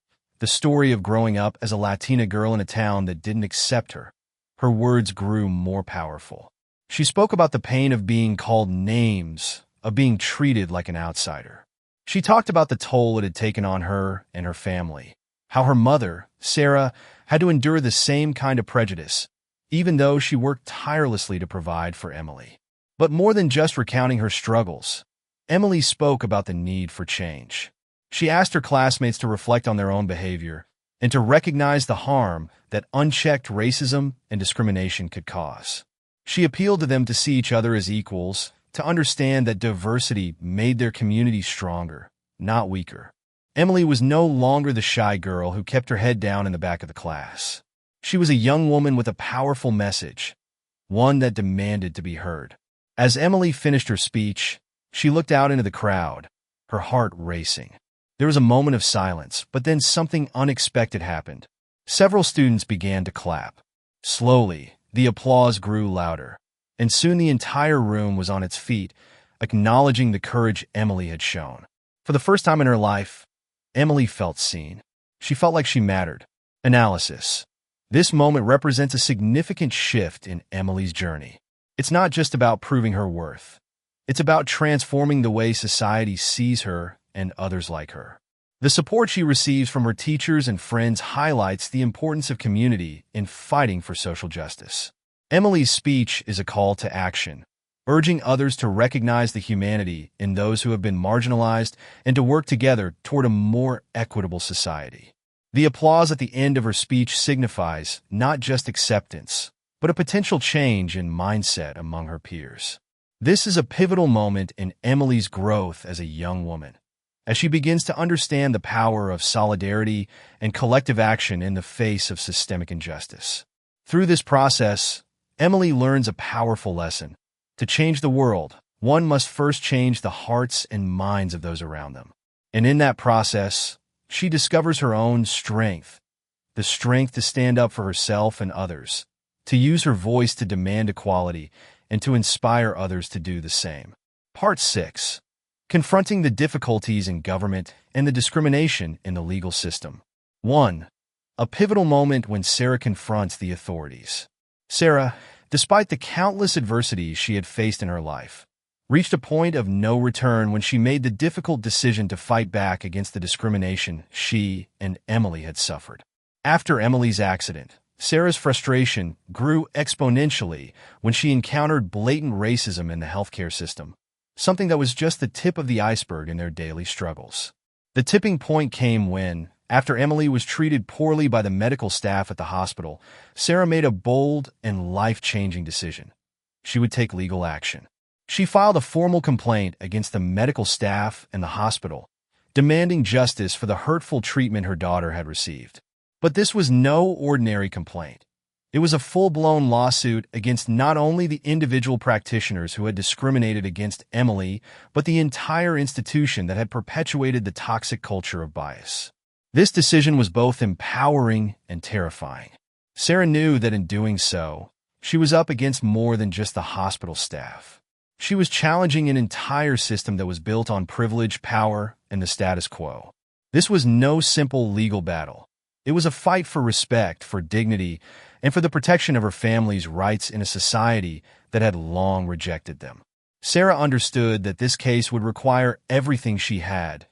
the story of growing up as a Latina girl in a town that didn't accept her, her words grew more powerful. She spoke about the pain of being called names, of being treated like an outsider. She talked about the toll it had taken on her and her family, how her mother, Sarah, had to endure the same kind of prejudice, even though she worked tirelessly to provide for Emily. But more than just recounting her struggles, Emily spoke about the need for change. She asked her classmates to reflect on their own behavior and to recognize the harm that unchecked racism and discrimination could cause. She appealed to them to see each other as equals, to understand that diversity made their community stronger, not weaker. Emily was no longer the shy girl who kept her head down in the back of the class. She was a young woman with a powerful message, one that demanded to be heard. As Emily finished her speech, she looked out into the crowd, her heart racing. There was a moment of silence, but then something unexpected happened. Several students began to clap. Slowly, the applause grew louder. and soon the entire room was on its feet, acknowledging the courage Emily had shown. For the first time in her life, Emily felt seen. She felt like she mattered. Analysis. This moment represents a significant shift in Emily's journey. It's not just about proving her worth. It's about transforming the way society sees her and others like her. The support she receives from her teachers and friends highlights the importance of community in fighting for social justice. Emily's speech is a call to action, urging others to recognize the humanity in those who have been marginalized and to work together toward a more equitable society. The applause at the end of her speech signifies not just acceptance, but a potential change in mindset among her peers. This is a pivotal moment in Emily's growth as a young woman, as she begins to understand the power of solidarity and collective action in the face of systemic injustice. Through this process, Emily learns a powerful lesson. To change the world, one must first change the hearts and minds of those around them. And in that process, she discovers her own strength, the strength to stand up for herself and others, to use her voice to demand equality, and to inspire others to do the same. Part 6. Confronting the difficulties in government and the discrimination in the legal system. 1. A pivotal moment when Sarah confronts the authorities. Sarah, despite the countless adversities she had faced in her life, reached a point of no return when she made the difficult decision to fight back against the discrimination she and Emily had suffered. After Emily's accident, Sarah's frustration grew exponentially when she encountered blatant racism in the healthcare system, something that was just the tip of the iceberg in their daily struggles. The tipping point came when, after Emily was treated poorly by the medical staff at the hospital, Sarah made a bold and life-changing decision. She would take legal action. She filed a formal complaint against the medical staff and the hospital, demanding justice for the hurtful treatment her daughter had received. But this was no ordinary complaint. It was a full-blown lawsuit against not only the individual practitioners who had discriminated against Emily, but the entire institution that had perpetuated the toxic culture of bias. This decision was both empowering and terrifying. Sarah knew that in doing so, she was up against more than just the hospital staff. She was challenging an entire system that was built on privilege, power, and the status quo. This was no simple legal battle. It was a fight for respect, for dignity, and for the protection of her family's rights in a society that had long rejected them. Sarah understood that this case would require everything she had: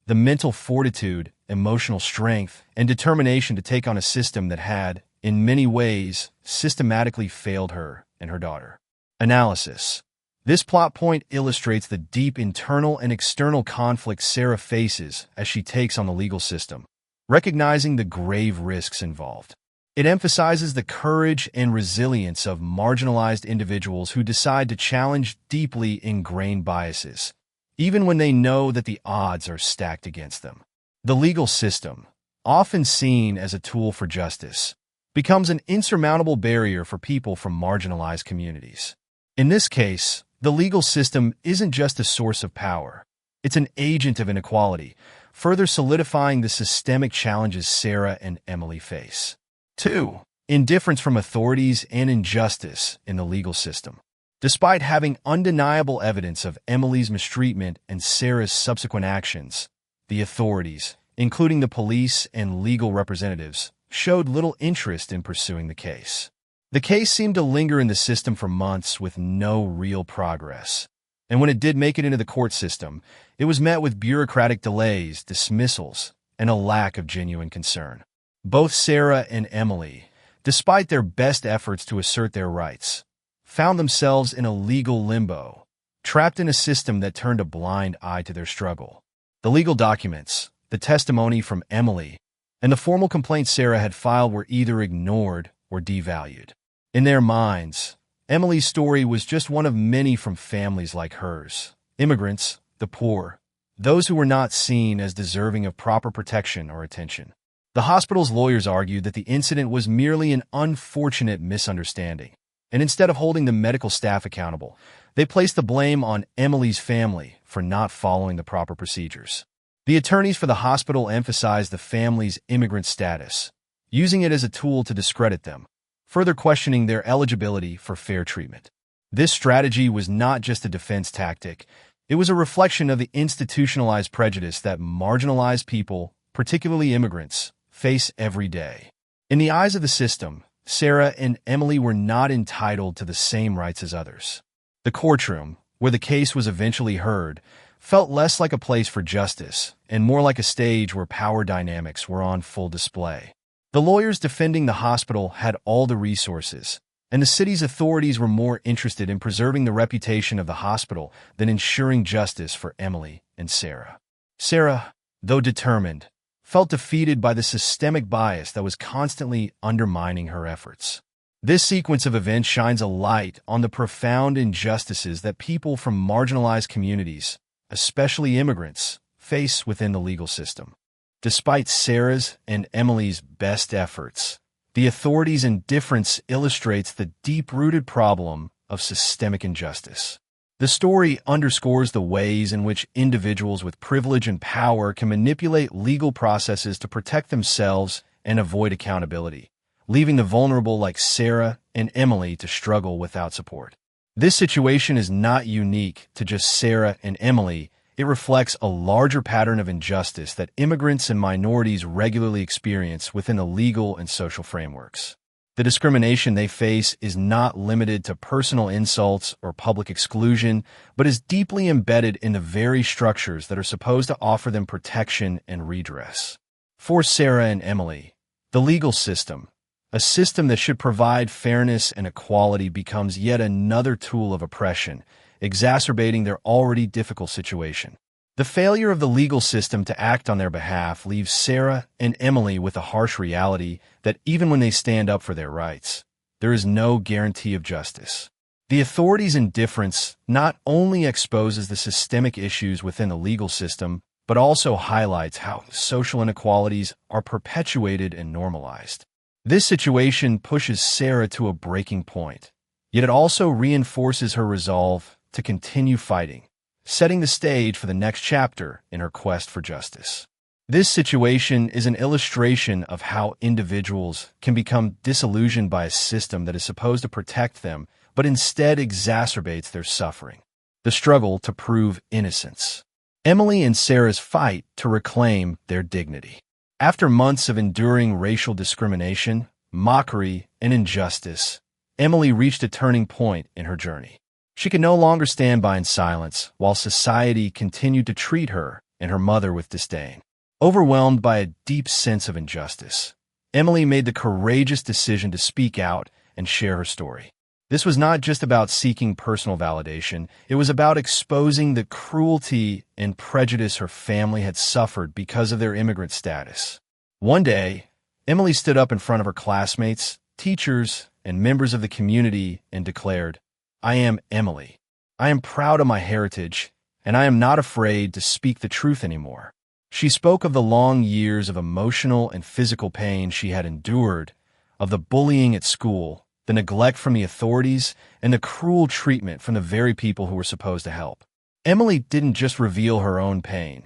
the mental fortitude, emotional strength, and determination to take on a system that had, in many ways, systematically failed her and her daughter. Analysis. This plot point illustrates the deep internal and external conflict Sarah faces as she takes on the legal system, recognizing the grave risks involved. It emphasizes the courage and resilience of marginalized individuals who decide to challenge deeply ingrained biases, even when they know that the odds are stacked against them. The legal system, often seen as a tool for justice, becomes an insurmountable barrier for people from marginalized communities. In this case, the legal system isn't just a source of power. It's an agent of inequality, further solidifying the systemic challenges Sarah and Emily face. 2. Indifference from authorities and injustice in the legal system. Despite having undeniable evidence of Emily's mistreatment and Sarah's subsequent actions, the authorities, including the police and legal representatives, showed little interest in pursuing the case. The case seemed to linger in the system for months with no real progress. And when it did make it into the court system, it was met with bureaucratic delays, dismissals, and a lack of genuine concern. Both Sarah and Emily, despite their best efforts to assert their rights, found themselves in a legal limbo, trapped in a system that turned a blind eye to their struggle. The legal documents, the testimony from Emily, and the formal complaint Sarah had filed were either ignored or devalued. In their minds, Emily's story was just one of many from families like hers: immigrants, the poor, those who were not seen as deserving of proper protection or attention. The hospital's lawyers argued that the incident was merely an unfortunate misunderstanding, and instead of holding the medical staff accountable, they placed the blame on Emily's family for not following the proper procedures. The attorneys for the hospital emphasized the family's immigrant status, using it as a tool to discredit them, further questioning their eligibility for fair treatment. This strategy was not just a defense tactic. It was a reflection of the institutionalized prejudice that marginalized people, particularly immigrants, face every day. In the eyes of the system, Sarah and Emily were not entitled to the same rights as others. The courtroom, where the case was eventually heard, felt less like a place for justice and more like a stage where power dynamics were on full display. The lawyers defending the hospital had all the resources, and the city's authorities were more interested in preserving the reputation of the hospital than ensuring justice for Emily and Sarah. Sarah, though determined, felt defeated by the systemic bias that was constantly undermining her efforts. This sequence of events shines a light on the profound injustices that people from marginalized communities, especially immigrants, face within the legal system. Despite Sarah's and Emily's best efforts, the authorities' indifference illustrates the deep-rooted problem of systemic injustice. The story underscores the ways in which individuals with privilege and power can manipulate legal processes to protect themselves and avoid accountability, leaving the vulnerable like Sarah and Emily to struggle without support. This situation is not unique to just Sarah and Emily. It reflects a larger pattern of injustice that immigrants and minorities regularly experience within the legal and social frameworks. The discrimination they face is not limited to personal insults or public exclusion, but is deeply embedded in the very structures that are supposed to offer them protection and redress. For Sarah and Emily, the legal system, a system that should provide fairness and equality, becomes yet another tool of oppression, exacerbating their already difficult situation. The failure of the legal system to act on their behalf leaves Sarah and Emily with a harsh reality that even when they stand up for their rights, there is no guarantee of justice. The authorities' indifference not only exposes the systemic issues within the legal system, but also highlights how social inequalities are perpetuated and normalized. This situation pushes Sarah to a breaking point, yet it also reinforces her resolve to continue fighting, setting the stage for the next chapter in her quest for justice. This situation is an illustration of how individuals can become disillusioned by a system that is supposed to protect them, but instead exacerbates their suffering. The struggle to prove innocence. Emily and Sarah's fight to reclaim their dignity. After months of enduring racial discrimination, mockery, and injustice, Emily reached a turning point in her journey. She could no longer stand by in silence while society continued to treat her and her mother with disdain. Overwhelmed by a deep sense of injustice, Emily made the courageous decision to speak out and share her story. This was not just about seeking personal validation, it was about exposing the cruelty and prejudice her family had suffered because of their immigrant status. One day, Emily stood up in front of her classmates, teachers, and members of the community and declared, "I am Emily. I am proud of my heritage, and I am not afraid to speak the truth anymore." She spoke of the long years of emotional and physical pain she had endured, of the bullying at school, the neglect from the authorities, and the cruel treatment from the very people who were supposed to help. Emily didn't just reveal her own pain.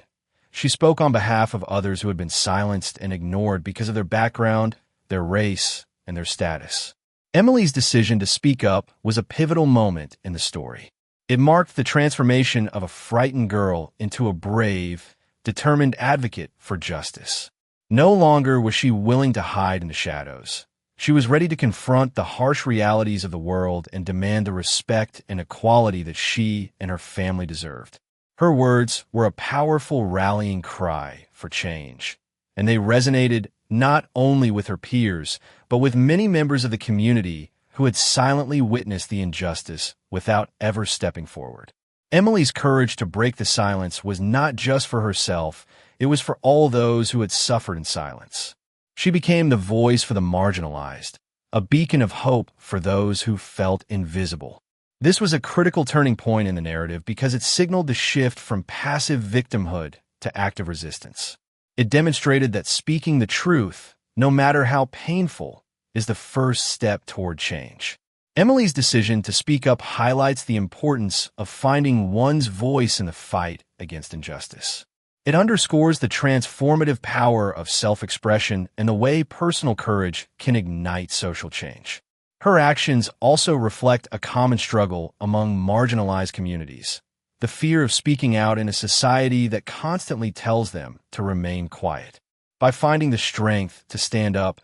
She spoke on behalf of others who had been silenced and ignored because of their background, their race, and their status. Emily's decision to speak up was a pivotal moment in the story. It marked the transformation of a frightened girl into a brave, determined advocate for justice. No longer was she willing to hide in the shadows. She was ready to confront the harsh realities of the world and demand the respect and equality that she and her family deserved. Her words were a powerful rallying cry for change, and they resonated not only with her peers, but with many members of the community who had silently witnessed the injustice without ever stepping forward. Emily's courage to break the silence was not just for herself, it was for all those who had suffered in silence. She became the voice for the marginalized, a beacon of hope for those who felt invisible. This was a critical turning point in the narrative because it signaled the shift from passive victimhood to active resistance. It demonstrated that speaking the truth, no matter how painful, is the first step toward change. Emily's decision to speak up highlights the importance of finding one's voice in the fight against injustice. It underscores the transformative power of self-expression and the way personal courage can ignite social change. Her actions also reflect a common struggle among marginalized communities, the fear of speaking out in a society that constantly tells them to remain quiet. By finding the strength to stand up,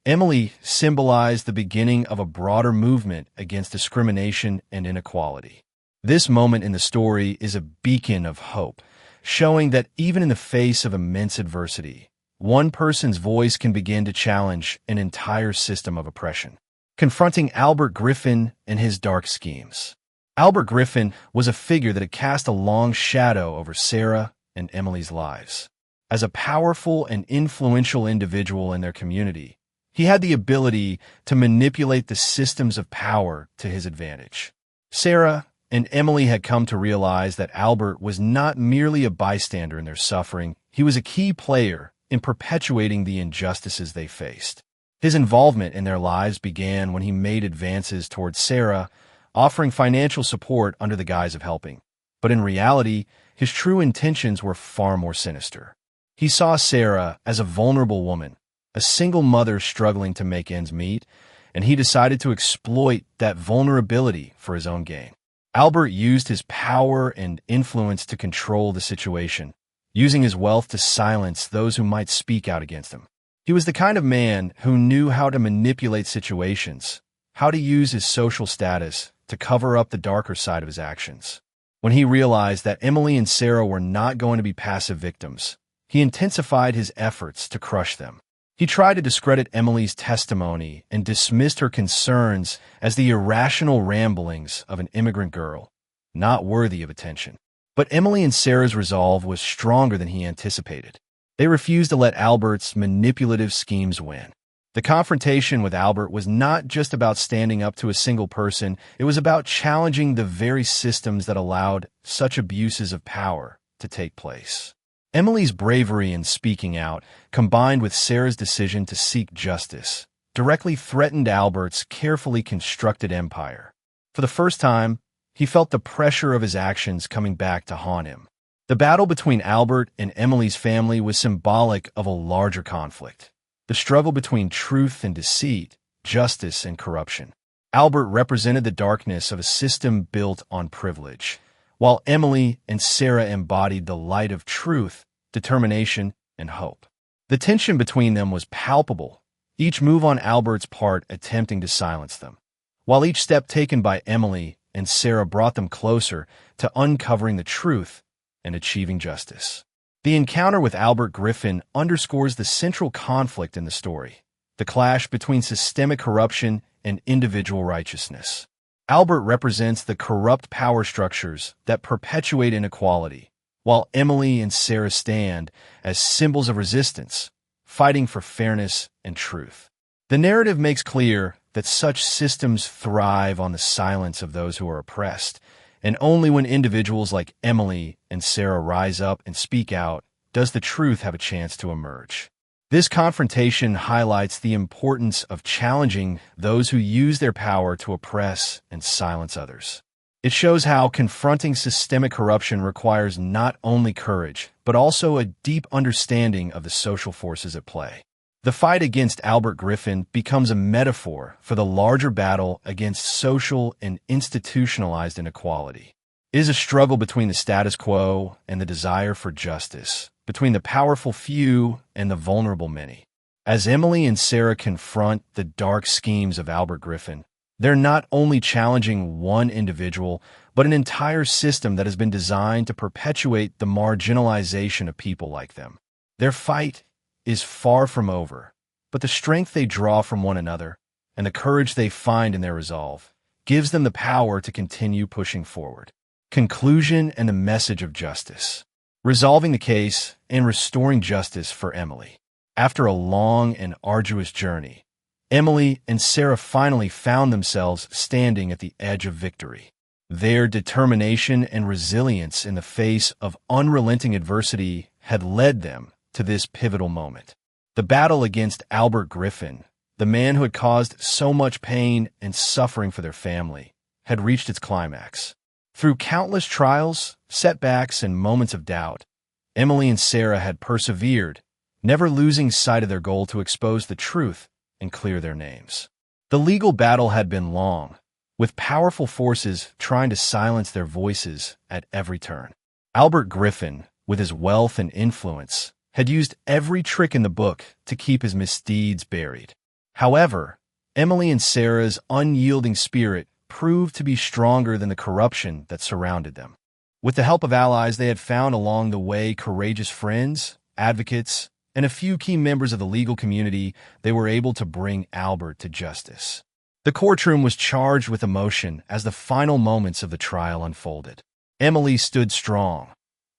Emily symbolized the beginning of a broader movement against discrimination and inequality. This moment in the story is a beacon of hope, showing that even in the face of immense adversity, one person's voice can begin to challenge an entire system of oppression. Confronting Albert Griffin and his dark schemes. Albert Griffin was a figure that had cast a long shadow over Sarah and Emily's lives. As a powerful and influential individual in their community, he had the ability to manipulate the systems of power to his advantage. Sarah and Emily had come to realize that Albert was not merely a bystander in their suffering, he was a key player in perpetuating the injustices they faced. His involvement in their lives began when he made advances towards Sarah, offering financial support under the guise of helping. But in reality, his true intentions were far more sinister. He saw Sarah as a vulnerable woman, a single mother struggling to make ends meet, and he decided to exploit that vulnerability for his own gain. Albert used his power and influence to control the situation, using his wealth to silence those who might speak out against him. He was the kind of man who knew how to manipulate situations, how to use his social status to cover up the darker side of his actions. When he realized that Emily and Sarah were not going to be passive victims, he intensified his efforts to crush them. He tried to discredit Emily's testimony and dismissed her concerns as the irrational ramblings of an immigrant girl, not worthy of attention. But Emily and Sarah's resolve was stronger than he anticipated. They refused to let Albert's manipulative schemes win. The confrontation with Albert was not just about standing up to a single person, it was about challenging the very systems that allowed such abuses of power to take place. Emily's bravery in speaking out, combined with Sarah's decision to seek justice, directly threatened Albert's carefully constructed empire. For the first time, he felt the pressure of his actions coming back to haunt him. The battle between Albert and Emily's family was symbolic of a larger conflict, the struggle between truth and deceit, justice and corruption. Albert represented the darkness of a system built on privilege, while Emily and Sarah embodied the light of truth, determination, and hope. The tension between them was palpable, each move on Albert's part attempting to silence them, while each step taken by Emily and Sarah brought them closer to uncovering the truth and achieving justice. The encounter with Albert Griffin underscores the central conflict in the story, the clash between systemic corruption and individual righteousness. Albert represents the corrupt power structures that perpetuate inequality, while Emily and Sarah stand as symbols of resistance, fighting for fairness and truth. The narrative makes clear that such systems thrive on the silence of those who are oppressed, and only when individuals like Emily and Sarah rise up and speak out does the truth have a chance to emerge. This confrontation highlights the importance of challenging those who use their power to oppress and silence others. It shows how confronting systemic corruption requires not only courage, but also a deep understanding of the social forces at play. The fight against Albert Griffin becomes a metaphor for the larger battle against social and institutionalized inequality. It is a struggle between the status quo and the desire for justice, between the powerful few and the vulnerable many. As Emily and Sarah confront the dark schemes of Albert Griffin, they're not only challenging one individual, but an entire system that has been designed to perpetuate the marginalization of people like them. Their fight is far from over, but the strength they draw from one another and the courage they find in their resolve gives them the power to continue pushing forward. Conclusion and the message of justice. Resolving the case and restoring justice for Emily. After a long and arduous journey, Emily and Sarah finally found themselves standing at the edge of victory. Their determination and resilience in the face of unrelenting adversity had led them to this pivotal moment. The battle against Albert Griffin, the man who had caused so much pain and suffering for their family, had reached its climax. Through countless trials, setbacks, and moments of doubt, Emily and Sarah had persevered, never losing sight of their goal to expose the truth and clear their names. The legal battle had been long, with powerful forces trying to silence their voices at every turn. Albert Griffin, with his wealth and influence, had used every trick in the book to keep his misdeeds buried. However, Emily and Sarah's unyielding spirit proved to be stronger than the corruption that surrounded them. With the help of allies they had found along the way, courageous friends, advocates, and a few key members of the legal community, they were able to bring Albert to justice. The courtroom was charged with emotion as the final moments of the trial unfolded. Emily stood strong,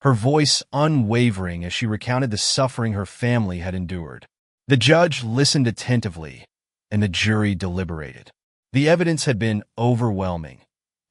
her voice unwavering as she recounted the suffering her family had endured. The judge listened attentively, and the jury deliberated. The evidence had been overwhelming.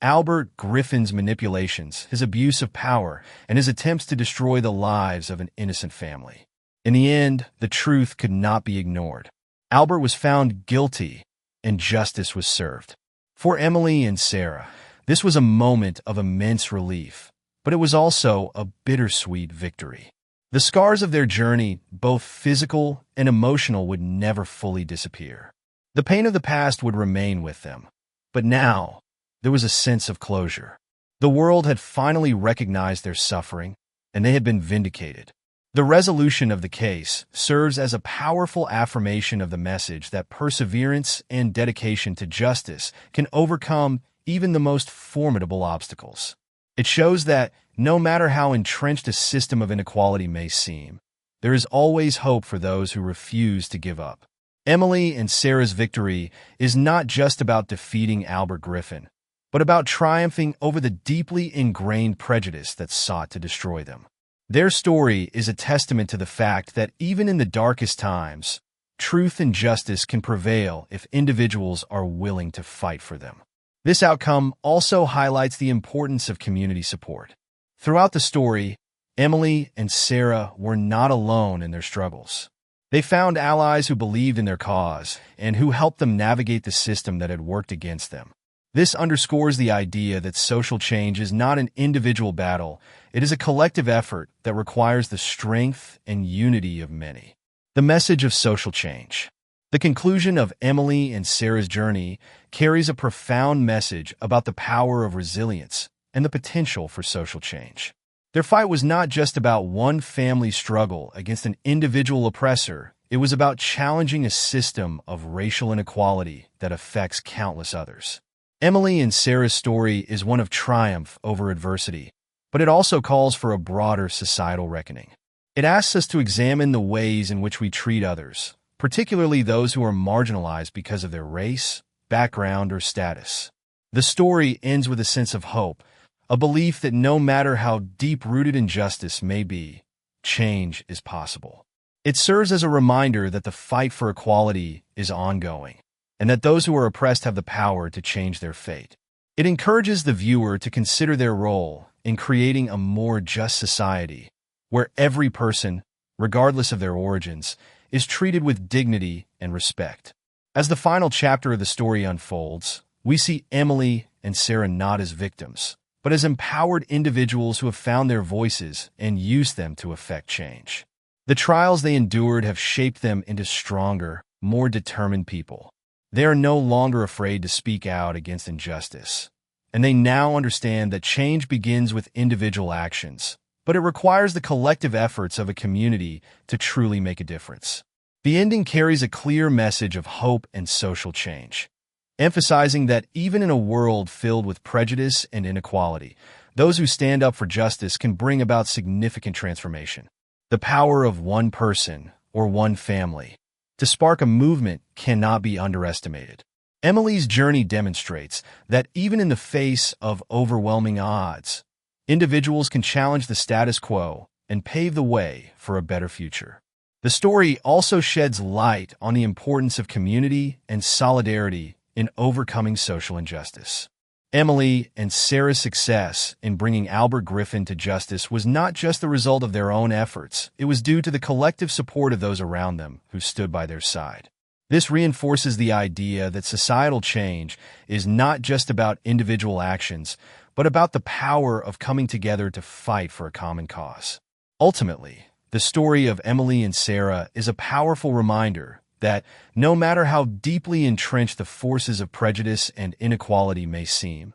Albert Griffin's manipulations, his abuse of power, and his attempts to destroy the lives of an innocent family. In the end, the truth could not be ignored. Albert was found guilty, and justice was served. For Emily and Sarah, this was a moment of immense relief, but it was also a bittersweet victory. The scars of their journey, both physical and emotional, would never fully disappear. The pain of the past would remain with them, but now there was a sense of closure. The world had finally recognized their suffering, and they had been vindicated. The resolution of the case serves as a powerful affirmation of the message that perseverance and dedication to justice can overcome even the most formidable obstacles. It shows that, no matter how entrenched a system of inequality may seem, there is always hope for those who refuse to give up. Emily and Sarah's victory is not just about defeating Albert Griffin, but about triumphing over the deeply ingrained prejudice that sought to destroy them. Their story is a testament to the fact that even in the darkest times, truth and justice can prevail if individuals are willing to fight for them. This outcome also highlights the importance of community support. Throughout the story, Emily and Sarah were not alone in their struggles. They found allies who believed in their cause and who helped them navigate the system that had worked against them. This underscores the idea that social change is not an individual battle, it is a collective effort that requires the strength and unity of many. The message of social change. The conclusion of Emily and Sarah's journey carries a profound message about the power of resilience and the potential for social change. Their fight was not just about one family's struggle against an individual oppressor, it was about challenging a system of racial inequality that affects countless others. Emily and Sarah's story is one of triumph over adversity, but it also calls for a broader societal reckoning. It asks us to examine the ways in which we treat others, particularly those who are marginalized because of their race, background, or status. The story ends with a sense of hope, a belief that no matter how deep-rooted injustice may be, change is possible. It serves as a reminder that the fight for equality is ongoing, and that those who are oppressed have the power to change their fate. It encourages the viewer to consider their role in creating a more just society, where every person, regardless of their origins, is treated with dignity and respect. As the final chapter of the story unfolds, we see Emily and Sarah not as victims, but as empowered individuals who have found their voices and used them to effect change. The trials they endured have shaped them into stronger, more determined people. They are no longer afraid to speak out against injustice, and they now understand that change begins with individual actions, but it requires the collective efforts of a community to truly make a difference. The ending carries a clear message of hope and social change, emphasizing that even in a world filled with prejudice and inequality, those who stand up for justice can bring about significant transformation. The power of one person or one family to spark a movement cannot be underestimated. Emily's journey demonstrates that even in the face of overwhelming odds, individuals can challenge the status quo and pave the way for a better future. The story also sheds light on the importance of community and solidarity in overcoming social injustice. Emily and Sarah's success in bringing Albert Griffin to justice was not just the result of their own efforts, it was due to the collective support of those around them who stood by their side. This reinforces the idea that societal change is not just about individual actions, but about the power of coming together to fight for a common cause. Ultimately, the story of Emily and Sarah is a powerful reminder that no matter how deeply entrenched the forces of prejudice and inequality may seem,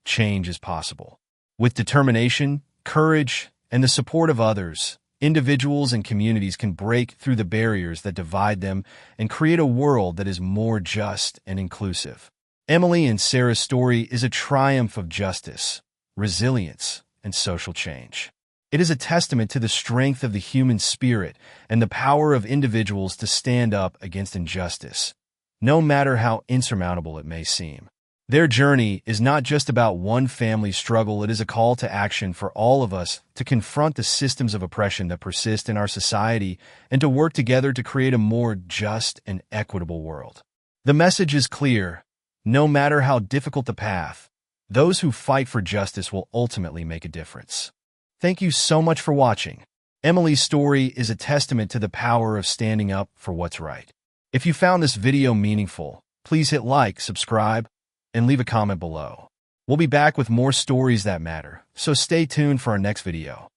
change is possible. With determination, courage, and the support of others, individuals and communities can break through the barriers that divide them and create a world that is more just and inclusive. Emily and Sarah's story is a triumph of justice, resilience, and social change. It is a testament to the strength of the human spirit and the power of individuals to stand up against injustice, no matter how insurmountable it may seem. Their journey is not just about one family's struggle, it is a call to action for all of us to confront the systems of oppression that persist in our society and to work together to create a more just and equitable world. The message is clear: no matter how difficult the path, those who fight for justice will ultimately make a difference. Thank you so much for watching. Emily's story is a testament to the power of standing up for what's right. If you found this video meaningful, please hit like, subscribe, and leave a comment below. We'll be back with more stories that matter, so stay tuned for our next video.